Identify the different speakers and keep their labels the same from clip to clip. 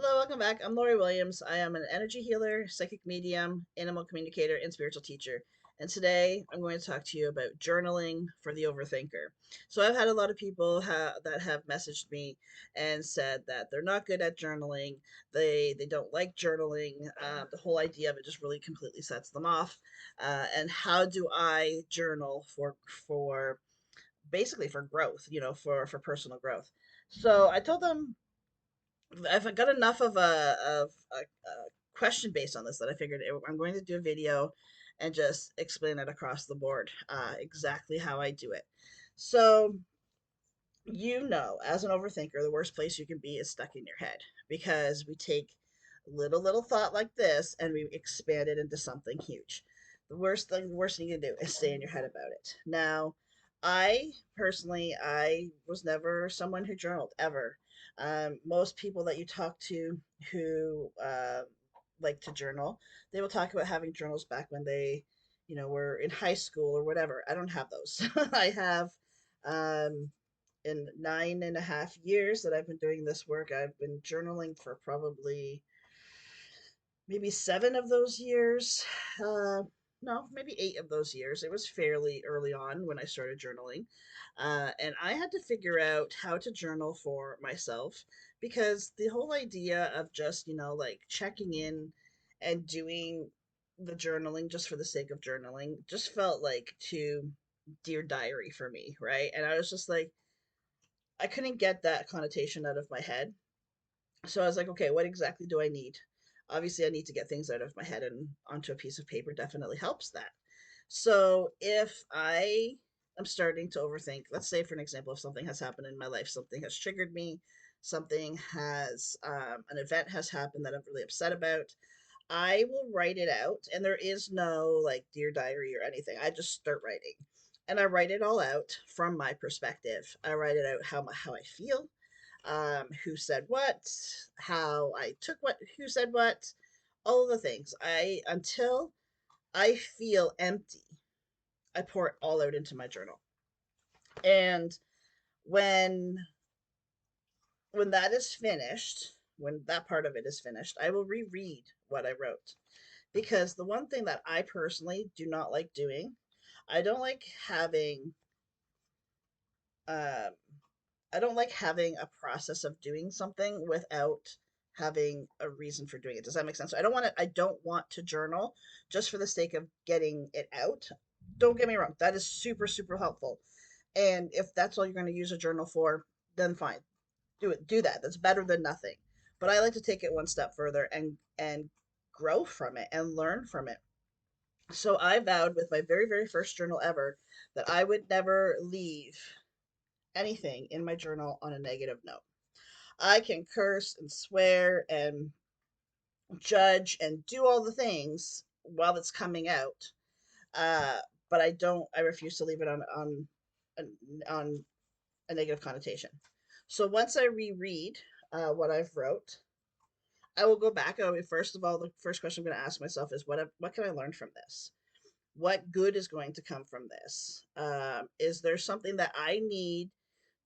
Speaker 1: Hello, welcome back. I'm Lori Williams. I am an energy healer, psychic medium, animal communicator, and spiritual teacher. And today I'm going to talk to you about journaling for the overthinker. So I've had a lot of people that have messaged me and said that they're not good at journaling. They don't like journaling. The whole idea of it just really completely sets them off. And how do I journal for basically for growth? For personal growth. So I told them I've got enough of a question based on this that I figured I'm going to do a video and just explain it across the board, exactly how I do it. So, as an overthinker, the worst place you can be is stuck in your head because we take little thought like this and we expand it into something huge. The worst thing you can do is stay in your head about it. Now, I personally, I was never someone who journaled ever. Most people that you talk to who like to journal, they will talk about having journals back when they, were in high school or whatever. I don't have those. I have um, in 9.5 years that I've been doing this work, I've been journaling for probably maybe 7 of those years. Uh, no, maybe 8 of those years. It was fairly early on when I started journaling. And I had to figure out how to journal for myself because the whole idea of just, like checking in and doing the journaling just for the sake of journaling just felt like too Dear Diary for me, right? And I was just like, I couldn't get that connotation out of my head. So I was like, okay, what exactly do I need? Obviously, I need to get things out of my head and onto a piece of paper definitely helps that. So if I am starting to overthink, let's say for an example, if something has happened in my life, something has triggered me, an event has happened that I'm really upset about, I will write it out. And there is no like Dear Diary or anything. I just start writing. And I write it all out from my perspective. I write it out how I feel, who said what, how I took what, who said what, all of the things. Until I feel empty, I pour it all out into my journal. And when when that is finished, when that part of it is finished, I will reread what I wrote. Because the one thing that I personally do not like doing, I don't like having um I don't like having a process of doing something without having a reason for doing it. Does that make sense? So I don't want to journal just for the sake of getting it out. Don't get me wrong. That is super helpful. And if that's all you're going to use a journal for, then fine. Do it. Do that. That's better than nothing. But I like to take it one step further and grow from it and learn from it. So I vowed with my very first journal ever that I would never leave anything in my journal on a negative note. I can curse and swear and judge and do all the things while it's coming out. Uh, but I refuse to leave it on a negative connotation. So once I reread what I've wrote, I will go back. First of all, the first question I'm going to ask myself is what can I learn from this? What good is going to come from this? Is there something that I need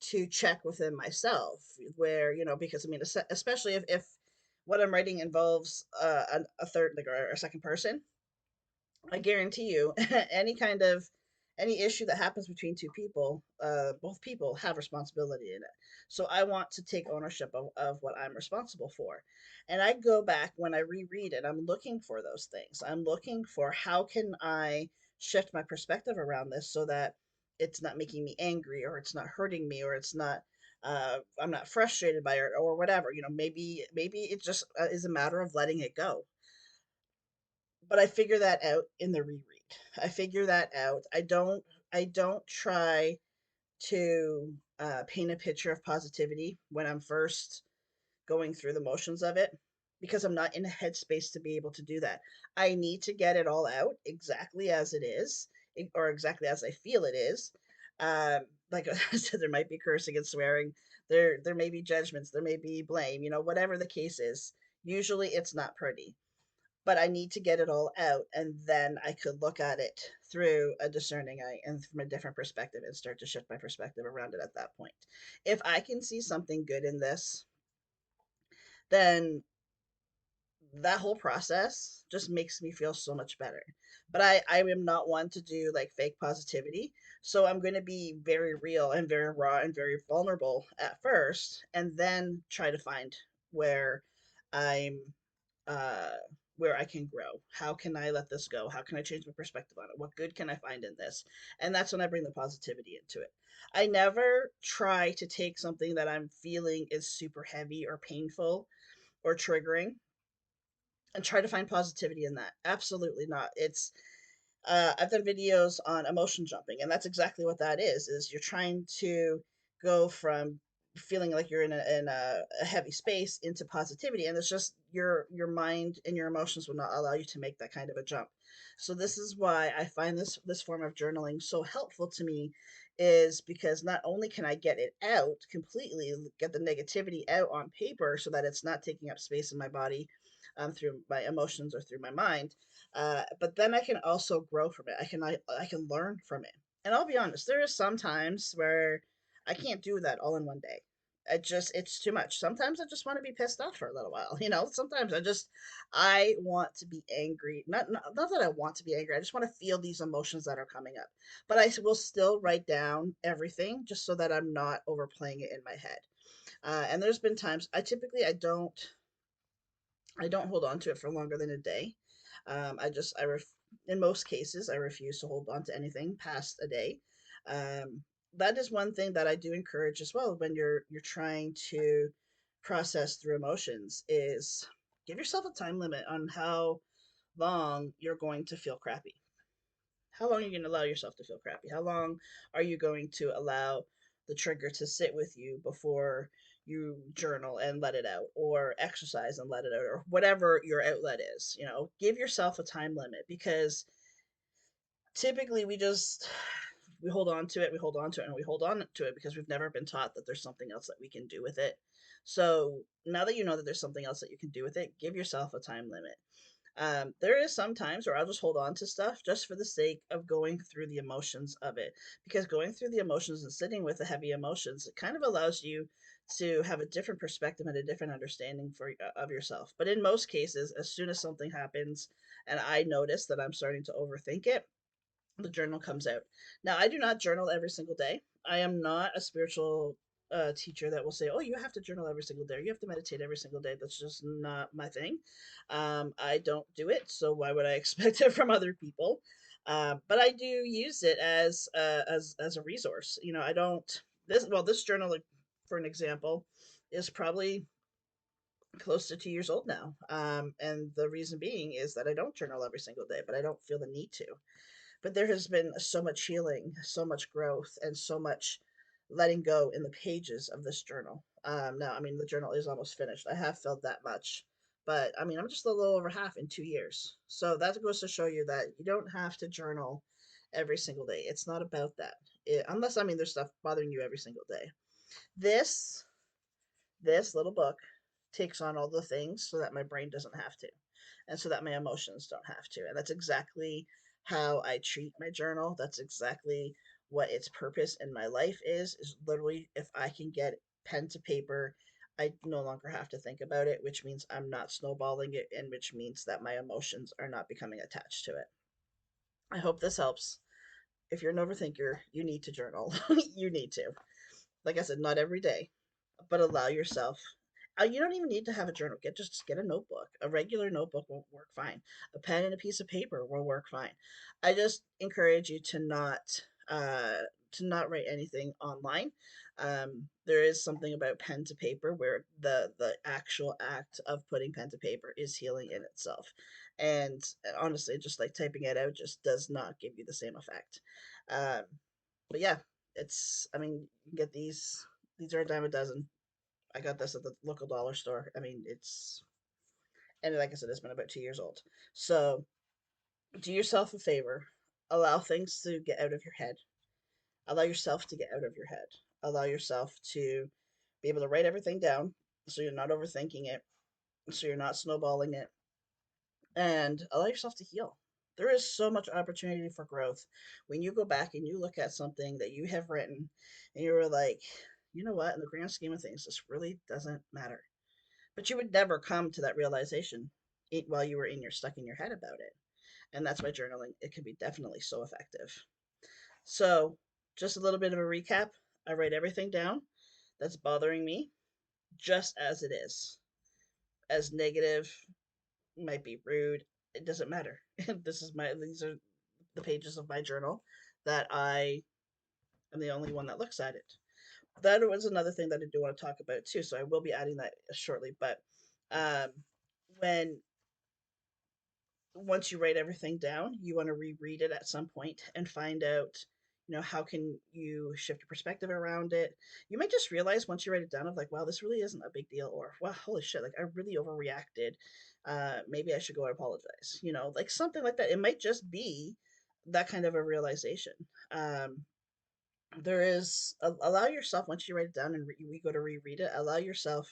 Speaker 1: to check within myself where, because I mean, especially if what I'm writing involves a third, like, or a second person, I guarantee you any issue that happens between two people, both people have responsibility in it. So I want to take ownership of what I'm responsible for. And I go back when I reread it, I'm looking for those things. I'm looking for how can I shift my perspective around this so that it's not making me angry, or it's not hurting me, or it's not I'm not frustrated by it, or whatever. Maybe it just is a matter of letting it go. But I figure that out in the reread. I figure that out. I don't try to paint a picture of positivity when I'm first going through the motions of it, because I'm not in a headspace to be able to do that. I need to get it all out exactly as it is, or exactly as I feel it is. Like I said, there might be cursing and swearing. There may be judgments. There may be blame. Whatever the case is. Usually, it's not pretty, but I need to get it all out, and then I could look at it through a discerning eye and from a different perspective and start to shift my perspective around it at that point. If I can see something good in this, then that whole process just makes me feel so much better. But I am not one to do like fake positivity. So I'm going to be very real and very raw and very vulnerable at first, and then try to find where I'm uh where I can grow. How can I let this go? How can I change my perspective on it? What good can I find in this? And that's when I bring the positivity into it. I never try to take something that I'm feeling is super heavy or painful or triggering and try to find positivity in that. Absolutely not. It's I've done videos on emotion jumping, and that's exactly what that is you're trying to go from feeling like you're in a heavy space into positivity, and it's just your mind and your emotions will not allow you to make that kind of a jump. So this is why I find this form of journaling so helpful to me, is because not only can I get it out completely, get the negativity out on paper so that it's not taking up space in my body, through my emotions or through my mind, but then I can also grow from it. I can learn from it. And I'll be honest, there is some times where I can't do that all in one day. It's too much. Sometimes I just want to be pissed off for a little while. Sometimes I want to be angry. Not that I want to be angry. I just want to feel these emotions that are coming up. But I will still write down everything just so that I'm not overplaying it in my head. And there's been times I don't hold on to it for longer than a day. In most cases, I refuse to hold on to anything past a day. Um, that is one thing that I do encourage as well when you're trying to process through emotions, is give yourself a time limit on how long you're going to feel crappy. How long are you going to allow yourself to feel crappy? How long are you going to allow the trigger to sit with you before you journal and let it out, or exercise and let it out, or whatever your outlet is? Give yourself a time limit, because typically we hold on to it, we hold on to it, and we hold on to it because we've never been taught that there's something else that we can do with it. So now that you know that there's something else that you can do with it, give yourself a time limit. There is some times where I'll just hold on to stuff just for the sake of going through the emotions of it, because going through the emotions and sitting with the heavy emotions, it kind of allows you to have a different perspective and a different understanding of yourself. But in most cases, as soon as something happens and I notice that I'm starting to overthink it, the journal comes out. Now, I do not journal every single day. I am not a spiritual teacher that will say, "Oh, you have to journal every single day. You have to meditate every single day." That's just not my thing. I don't do it, so why would I expect it from other people? But I do use it as a resource. I don't this journal, like, for an example, is probably close to 2 years old now. And the reason being is that I don't journal every single day, but I don't feel the need to. But there has been so much healing, so much growth, and so much letting go in the pages of this journal. Now, I mean, the journal is almost finished. I have felt that much. But I mean, I'm just a little over half in 2 years. So that goes to show you that you don't have to journal every single day. It's not about that. Unless, I mean, there's stuff bothering you every single day. This this little book takes on all the things so that my brain doesn't have to, and so that my emotions don't have to. And that's exactly how I treat my journal. That's exactly what its purpose in my life is literally, if I can get pen to paper, I no longer have to think about it, which means I'm not snowballing it, and which means that my emotions are not becoming attached to it. I hope this helps. If you're an overthinker, you need to journal. You need to. Like I said, not every day, but allow yourself. You don't even need to have a journal. Just get a notebook. A regular notebook will work fine. A pen and a piece of paper will work fine. I just encourage you to not write anything online. There is something about pen to paper where the actual act of putting pen to paper is healing in itself, and honestly, just like typing it out just does not give you the same effect. Um, but yeah, it's I mean, you can get these are a dime a dozen. I got this at the local dollar store. I mean, and like I said, it's been about 2 years old. So do yourself a favor. Allow things to get out of your head. Allow yourself to get out of your head. Allow yourself to be able to write everything down so you're not overthinking it, so you're not snowballing it, and allow yourself to heal. There is so much opportunity for growth when you go back and you look at something that you have written and you were like, you know what, in the grand scheme of things, this really doesn't matter. but you would never come to that realization while you were in your stuck in your head about it. And that's why journaling, it can be definitely so effective. So, just a little bit of a recap. I write everything down that's bothering me just as it is. As negative, might be rude, it doesn't matter. These are the pages of my journal that I am the only one that looks at it. That was another thing that I do want to talk about too, so I will be adding that shortly. But um, when once you write everything down, you want to reread it at some point and find out, how can you shift your perspective around it. You might just realize once you write it down of like, wow, this really isn't a big deal, or wow, holy shit, like I really overreacted. Maybe I should go and apologize. Like something like that. It might just be that kind of a realization. Um, there is allow yourself once you write it down and we go to reread it. Allow yourself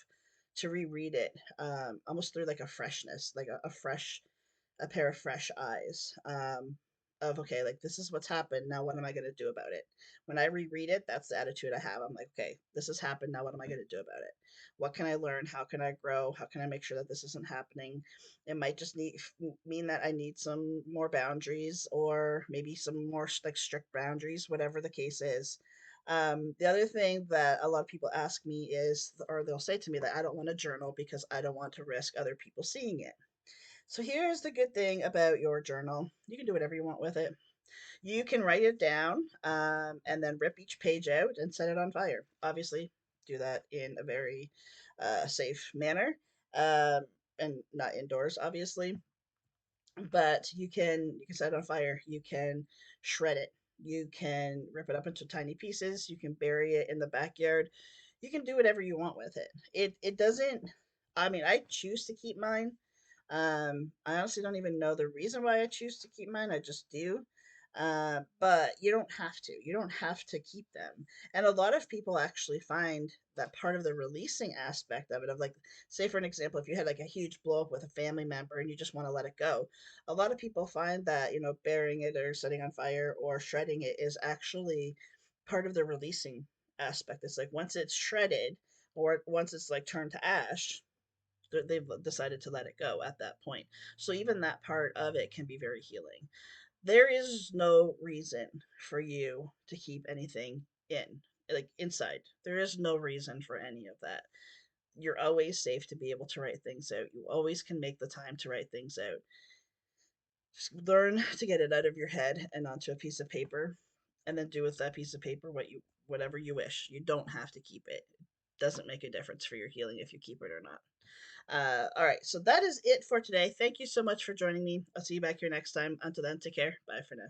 Speaker 1: to reread it almost through like a freshness, like a pair of fresh eyes of okay, like this is what's happened, now what am I going to do about it. When I reread it, that's the attitude I have. I'm like, okay, this has happened, now what am I going to do about it? What can I learn? How can I grow? How can I make sure that this isn't happening? It might just mean that I need some more boundaries, or maybe some more like strict boundaries, whatever the case is. The other thing that a lot of people ask me is, or they'll say to me, that I don't want to journal because I don't want to risk other people seeing it. So here's the good thing about your journal. You can do whatever you want with it. You can write it down and then rip each page out and set it on fire. Obviously, do that in a very safe manner um, and not indoors, obviously. But you can set it on fire. You can shred it. You can rip it up into tiny pieces. You can bury it in the backyard. You can do whatever you want with it. It doesn't. I mean, I choose to keep mine. I honestly don't even know the reason why I choose to keep mine. I just do. But you don't have to. You don't have to keep them. And a lot of people actually find that part of the releasing aspect of it, of like, say for an example, if you had like a huge blow up with a family member and you just want to let it go, a lot of people find that, burying it or setting on fire or shredding it is actually part of the releasing aspect. It's like once it's shredded or once it's like turned to ash, they've decided to let it go at that point. So even that part of it can be very healing. There is no reason for you to keep anything like inside. There is no reason for any of that. You're always safe to be able to write things out. You always can make the time to write things out. Just learn to get it out of your head and onto a piece of paper, and then do with that piece of paper whatever you wish. You don't have to keep it. It doesn't make a difference for your healing if you keep it or not. All right, so that is it for today. Thank you so much for joining me. I'll see you back here next time. Until then, take care. Bye for now.